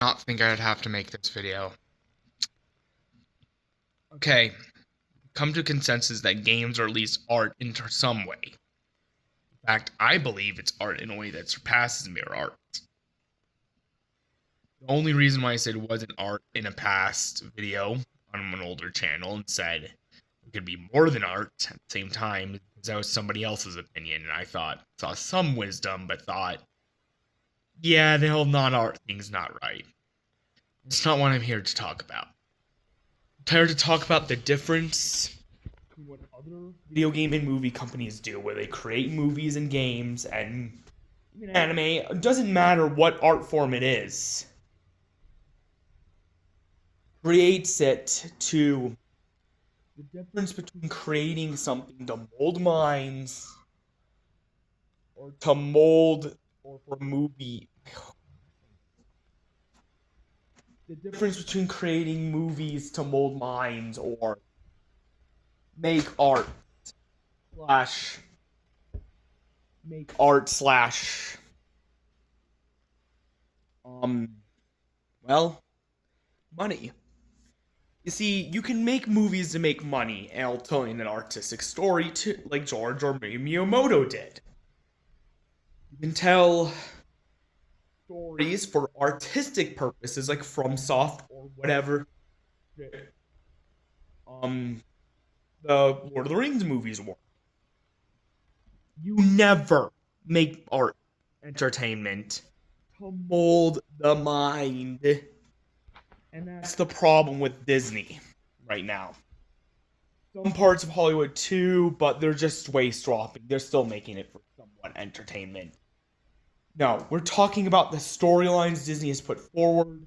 Not think I'd have to make this video. Okay, come to consensus that games are at least art in some way. In fact, I believe it's art in a way that surpasses mere art. The only reason why I said it wasn't art in a past video on an older channel and said it could be more than art at the same time because that was somebody else's opinion, and I saw some wisdom, but thought, yeah, the whole non-art thing's not right. It's not what I'm here to talk about. I'm here to talk about the difference between what other video game and movie companies do, where they create movies and games and even anime. It doesn't matter what art form it is. Creates it to the difference between creating something to mold minds or to mold or for a movie. The difference between creating movies to mold minds or make art slash make art slash um well money. You see, you can make movies to make money and telling an artistic story to like George or Miyamoto did. You can tell stories for artistic purposes like FromSoft or whatever um the Lord of the Rings movies were. You never make art entertainment to mold the mind. And that's the problem with Disney right now. Some parts of Hollywood too, but they're just waist swapping. They're still making it for somewhat entertainment. No, we're talking about the storylines Disney has put forward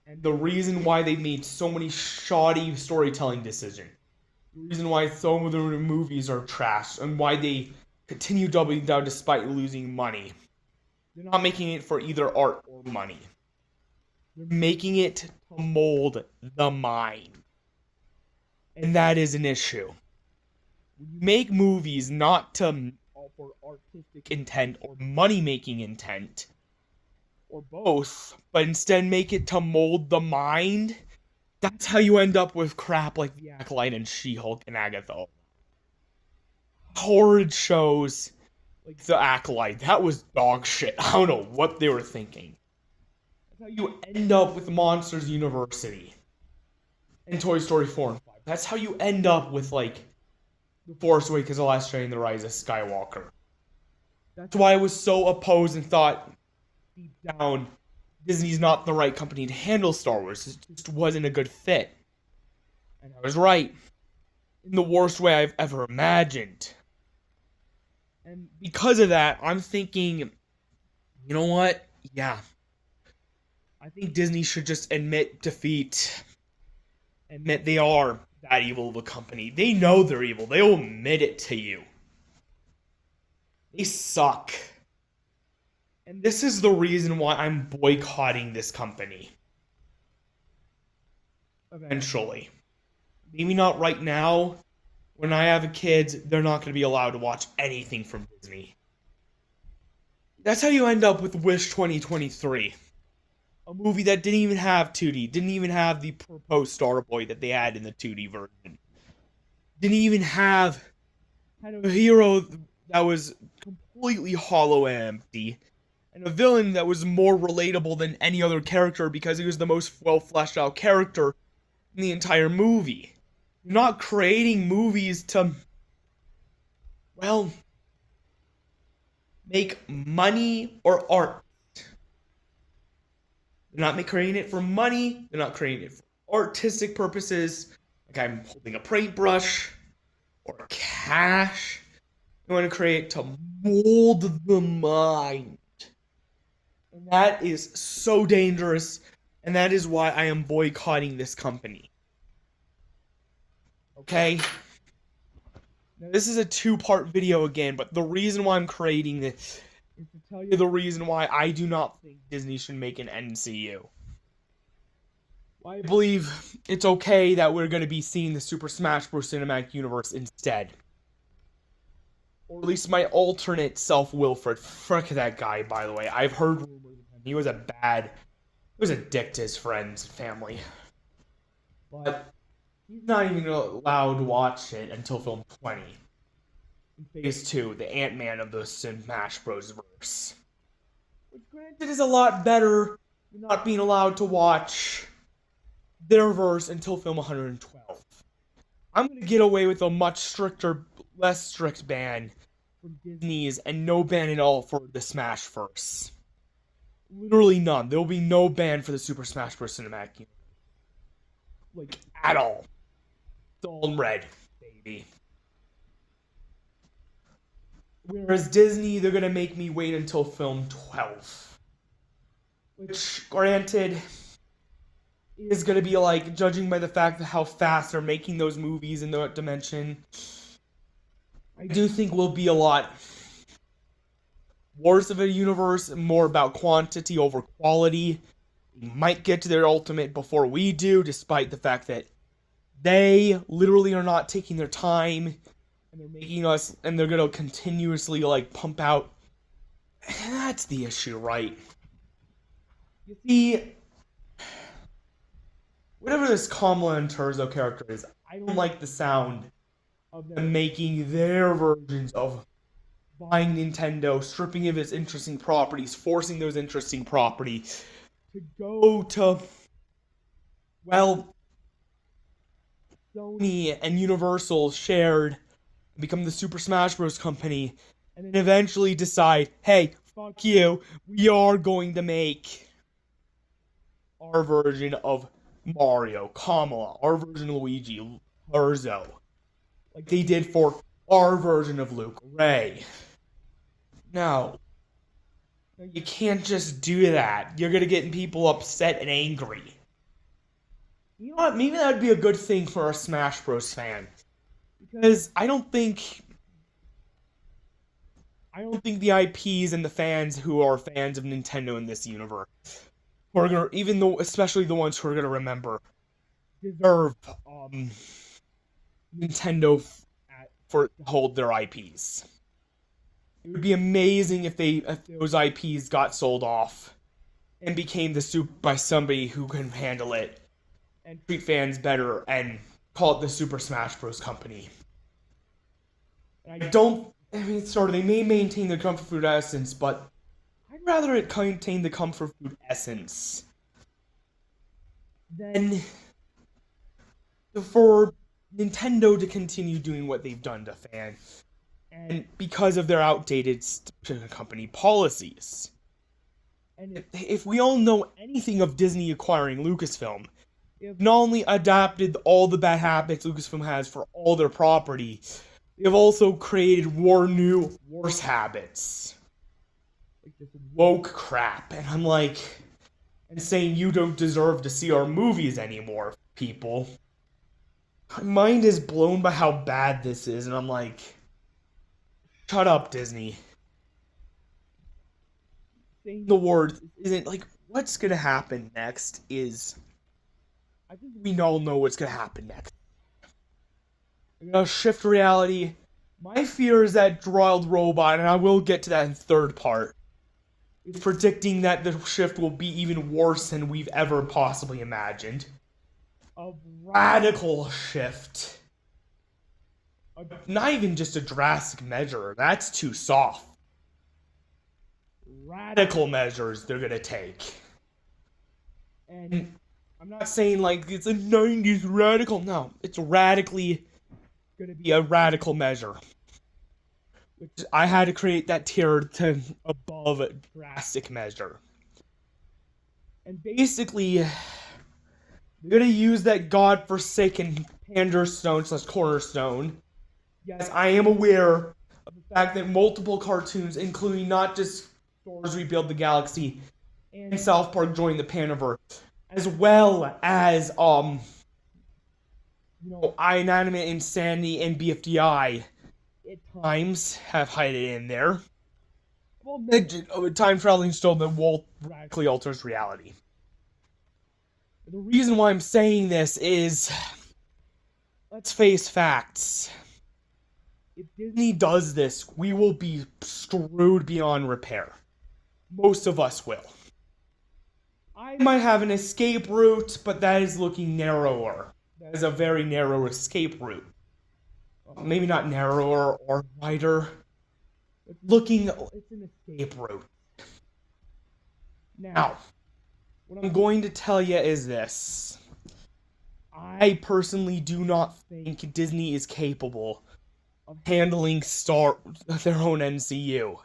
and the reason why they made so many shoddy storytelling decisions. The reason why some of the movies are trash and why they continue doubling down despite losing money. They're not making it for either art or money. They're making it to mold the mind. And that is an issue. When you make movies not to for artistic intent or money making intent, or both, but instead make it to mold the mind, that's how you end up with crap like The Acolyte and She-Hulk and Agatha. Horrid shows like The Acolyte. That was dog shit. I don't know what they were thinking. That's how you end up with Monsters University and Toy Story 4 and 5. That's how you end up with like The Force Awakens, The Last Jedi, and The Rise of Skywalker. That's why I was so opposed and thought deep down Disney's not the right company to handle Star Wars. It just wasn't a good fit. And I was right. In the worst way I've ever imagined. And because of that, I'm thinking, you know what? Yeah. I think Disney should just admit defeat. Admit they are that evil of a company. They know they're evil. They'll admit it to you. They suck. And this is the reason why I'm boycotting this company. Eventually. Maybe not right now. When I have kids, they're not going to be allowed to watch anything from Disney. That's how you end up with Wish 2023. A movie that didn't even have 2D, didn't even have the proposed Starboy that they had in the 2D version. Didn't even have kind of a hero that was completely hollow and empty. And a villain that was more relatable than any other character because he was the most well fleshed out character in the entire movie. You're not creating movies to, well, make money or art. They're not creating it for money. They're not creating it for artistic purposes. Like I'm holding a paintbrush or cash. They want to create to mold the mind. And that is so dangerous. And that is why I am boycotting this company. Okay? Now, this is a two-part video again, but the reason why I'm creating this is to tell you the reason why I do not think Disney should make an NCU. I believe it's okay that we're going to be seeing the Super Smash Bros. Cinematic Universe instead. Or at least my alternate self, Wilfred. Frick that guy, by the way. I've heard rumors of him. He was a bad was a dick to his friends and family. But he's not even allowed to watch it until film 20. In Phase 2, the Ant-Man of the Smash Bros. Verse. Which, granted, is a lot better than not being allowed to watch their verse until film 112. I'm going to get away with a much stricter, less strict ban from Disney's and no ban at all for the Smash verse. Literally none. There will be no ban for the Super Smash Bros. Cinematic Universe. Like, at all. It's all in red, baby. Whereas Disney, they're gonna make me wait until film 12. Which, granted, is gonna be like, judging by the fact that how fast they're making those movies in that dimension, I do think will be a lot worse of a universe, more about quantity over quality. They might get to their ultimate before we do, despite the fact that they literally are not taking their time, and they're making us, and they're gonna continuously like pump out. And that's the issue, right? You see, whatever this Kamala and Turzo character is, I don't like the sound of them making their versions of buying Nintendo, stripping of its interesting properties, forcing those interesting properties to go to, well, Sony and Universal shared, become the Super Smash Bros. Company, and then eventually decide, hey, fuck you, we are going to make our version of Mario, Kamala, our version of Luigi, Urzo, like they did for our version of Luke, Ray. No, you can't just do that. You're gonna get people upset and angry. You know what? Maybe that would be a good thing for our Smash Bros. Fans, because I don't think the IPs and the fans who are fans of Nintendo in this universe, who are gonna, even though, especially the ones who are gonna remember, deserve Nintendo for to hold their IPs. It would be amazing if those IPs got sold off and became the soup by somebody who can handle it and treat fans better and call it the Super Smash Bros. Company. And they may maintain the comfort food essence, but I'd rather it contain the comfort food essence than for Nintendo to continue doing what they've done to fans, and because of their outdated company policies. And if we all know anything of Disney acquiring Lucasfilm, they've not only adapted all the bad habits Lucasfilm has for all their property, they've also created worse habits. Like this woke crap. And I'm like, and saying you don't deserve to see our movies anymore, people. My mind is blown by how bad this is, and I'm like, shut up, Disney. Saying the word isn't like, what's gonna happen next is, I think we all know what's gonna happen next. They're gonna shift reality. My fear is that Droid Robot, and I will get to that in the third part, is predicting that the shift will be even worse than we've ever possibly imagined. A radical shift. Not even just a drastic measure, that's too soft. Radical measures they're gonna take. And I'm not saying like it's a 90s radical, no, it's radically gonna be a radical measure. Which I had to create that tier to above a drastic measure. And basically, they're gonna use that godforsaken Panderstone/Cornerstone. Yes, I am aware of the fact that multiple cartoons, including not just Stars Rebuild the Galaxy and South Park Join the Paniverse, as well as Inanimate Insanity and BFDI at times have hidden in there. Well, a time traveling stone that radically alters reality. The reason why I'm saying this is, let's face facts. If Disney does this, we will be screwed beyond repair. Most of us will. I might have an escape route, but that is looking narrower. That is a very narrow escape route. Maybe not narrower or wider. It's an escape route. Now, what I'm going to tell you is this. I personally do not think Disney is capable of handling their own MCU.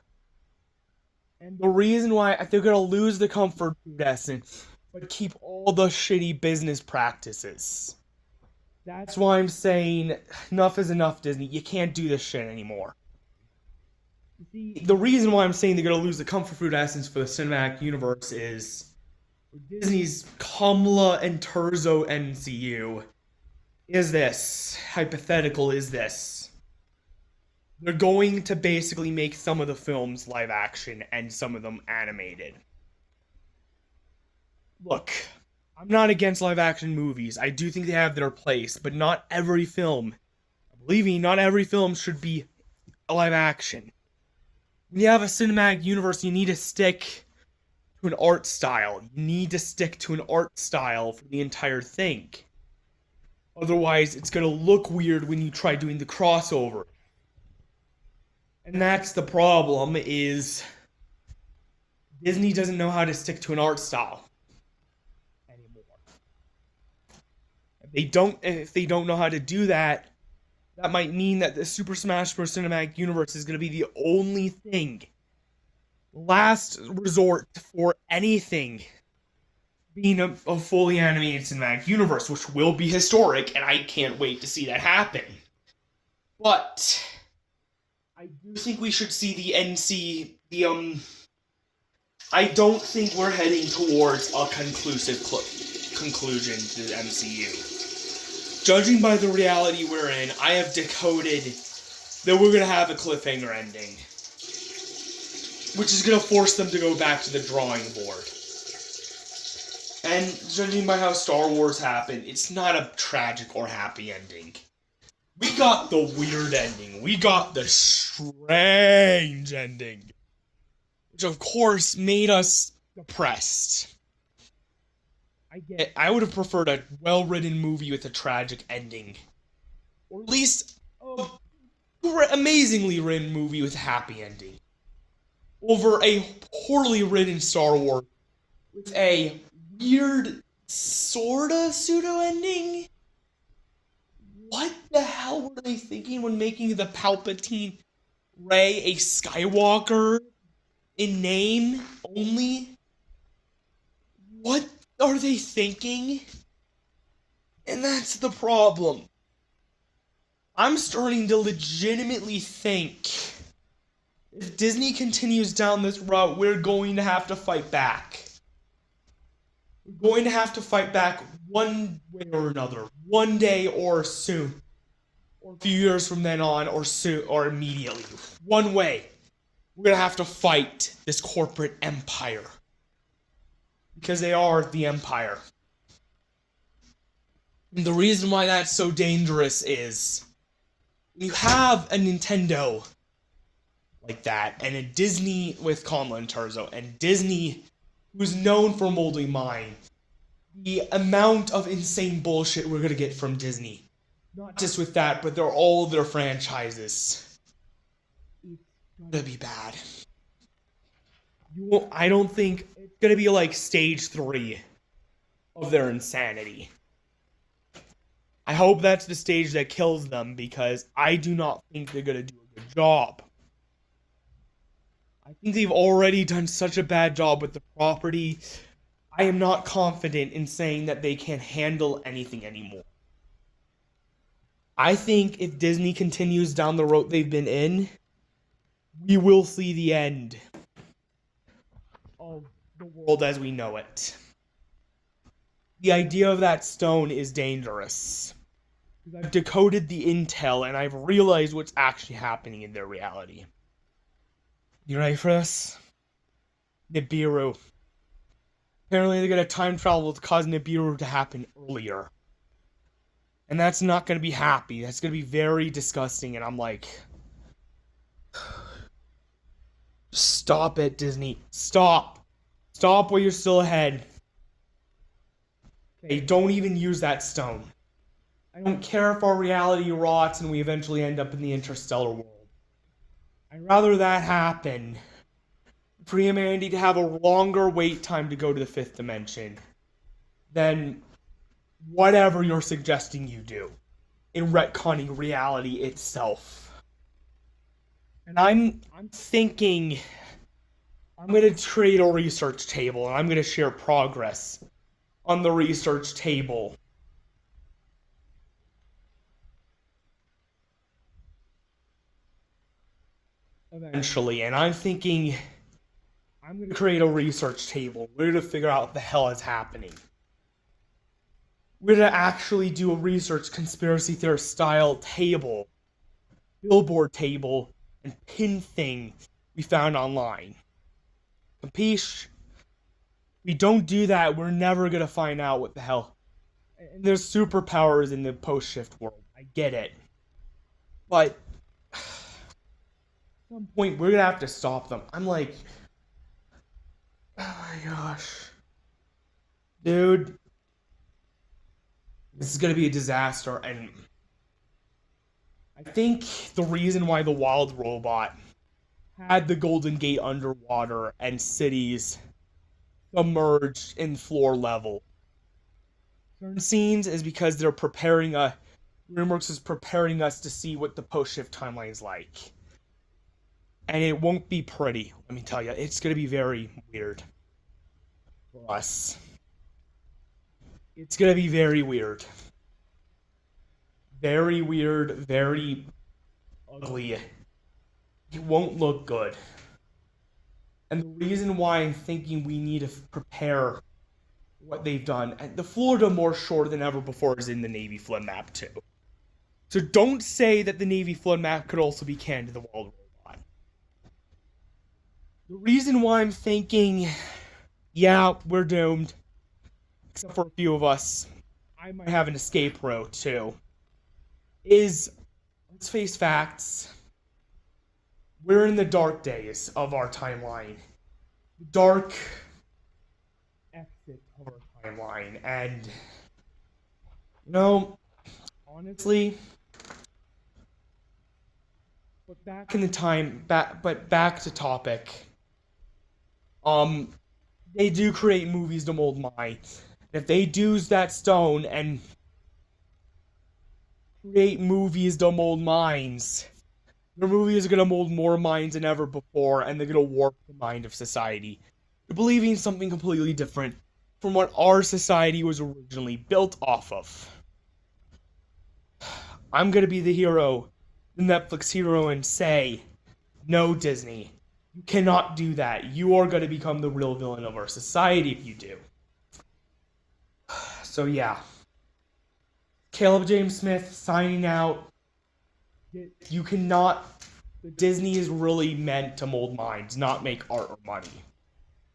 And the reason why they're gonna lose the comfort food essence, but keep all the shitty business practices. That's why I'm saying enough is enough, Disney. You can't do this shit anymore. See, the reason why I'm saying they're gonna lose the comfort food essence for the cinematic universe is Disney's Kamala and Terzo MCU is this. Hypothetical is this. They're going to basically make some of the films live action and some of them animated. Look, I'm not against live action movies. I do think they have their place, but not every film. Believe me, not every film should be a live action. When you have a cinematic universe, you need to stick to an art style. You need to stick to an art style for the entire thing. Otherwise, it's going to look weird when you try doing the crossover. And that's the problem, is Disney doesn't know how to stick to an art style anymore. If they don't know how to do that, that might mean that the Super Smash Bros. Cinematic Universe is going to be the only thing, last resort for anything being a fully animated cinematic universe, which will be historic, and I can't wait to see that happen. But I do think we should see I don't think we're heading towards a conclusion to the MCU. Judging by the reality we're in, I have decoded that we're going to have a cliffhanger ending, which is going to force them to go back to the drawing board. And judging by how Star Wars happened, it's not a tragic or happy ending. We got the weird ending. We got the strange ending. Which, of course, made us depressed. I would have preferred a well-written movie with a tragic ending. Or at least a amazingly written movie with a happy ending. Over a poorly written Star Wars with a weird, sorta pseudo-ending. What the hell were they thinking when making the Palpatine Rey a Skywalker in name only? What are they thinking? And that's the problem. I'm starting to legitimately think if Disney continues down this route, we're going to have to fight back. We're going to have to fight back one way or another. One day or soon. Or a few years from then on, or soon, or immediately. One way. We're going to have to fight this corporate empire. Because they are the empire. And the reason why that's so dangerous is you have a Nintendo like that, and a Disney with Conla and Terzo, and Disney, who's known for molding minds. The amount of insane bullshit we're gonna get from Disney. Not just with that, but they're all their franchises. It's gonna be bad. I don't think it's gonna be like stage 3 of their insanity. I hope that's the stage that kills them, because I do not think they're gonna do a good job. I think they've already done such a bad job with the property. I am not confident in saying that they can handle anything anymore. I think if Disney continues down the road they've been in, we will see the end of the world as we know it. The idea of that stone is dangerous. I've decoded the intel and I've realized what's actually happening in their reality. You ready for this? Nibiru. Apparently they're going to time travel to cause Nibiru to happen earlier. And that's not going to be happy. That's going to be very disgusting. And I'm like, stop it, Disney. Stop. Stop while you're still ahead. Okay, don't even use that stone. I don't care if our reality rots and we eventually end up in the interstellar world. I'd rather that happen for humanity to have a longer wait time to go to the fifth dimension than whatever you're suggesting you do in retconning reality itself. And I'm thinking I'm gonna create a research table and I'm gonna share progress on the research table eventually. And I'm thinking I'm gonna create a research table. We're gonna figure out what the hell is happening. We're gonna actually do a research conspiracy theorist style table, billboard table, and pin thing we found online. Capiche? We don't do that, we're never gonna find out what the hell. And there's superpowers in the post shift world. I get it. But at some point we're gonna have to stop them. I'm like, oh my gosh. Dude, this is gonna be a disaster, and I think the reason why the wild robot had the Golden Gate underwater and cities submerged in floor level certain scenes is because they're preparing DreamWorks is preparing us to see what the post shift timeline is like. And it won't be pretty, let me tell you. It's gonna be very weird for us. It's gonna be very weird. Very weird, very ugly. It won't look good. And the reason why I'm thinking we need to prepare what they've done, and the Florida more shore than ever before is in the Navy flood map too. So don't say that the Navy flood map could also be canon to the Wild Robot. The reason why I'm thinking, yeah, we're doomed, except for a few of us, I might have an escape route too, is, let's face facts, we're in the dark days of our timeline. The dark exit of our timeline. And, honestly, but back in the time, but back to topic. They do create movies to mold minds. If they use that stone and create movies to mold minds, their movies are gonna mold more minds than ever before, and they're gonna warp the mind of society to believing something completely different from what our society was originally built off of. I'm gonna be the hero, the Netflix hero, and say, no, Disney, you cannot do that. You are gonna become the real villain of our society if you do. So yeah, Caleb James Smith signing out. You cannot. Disney is really meant to mold minds, not make art or money.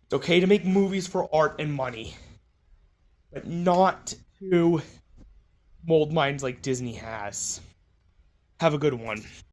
It's okay to make movies for art and money, but not to mold minds like Disney has. Have a good one.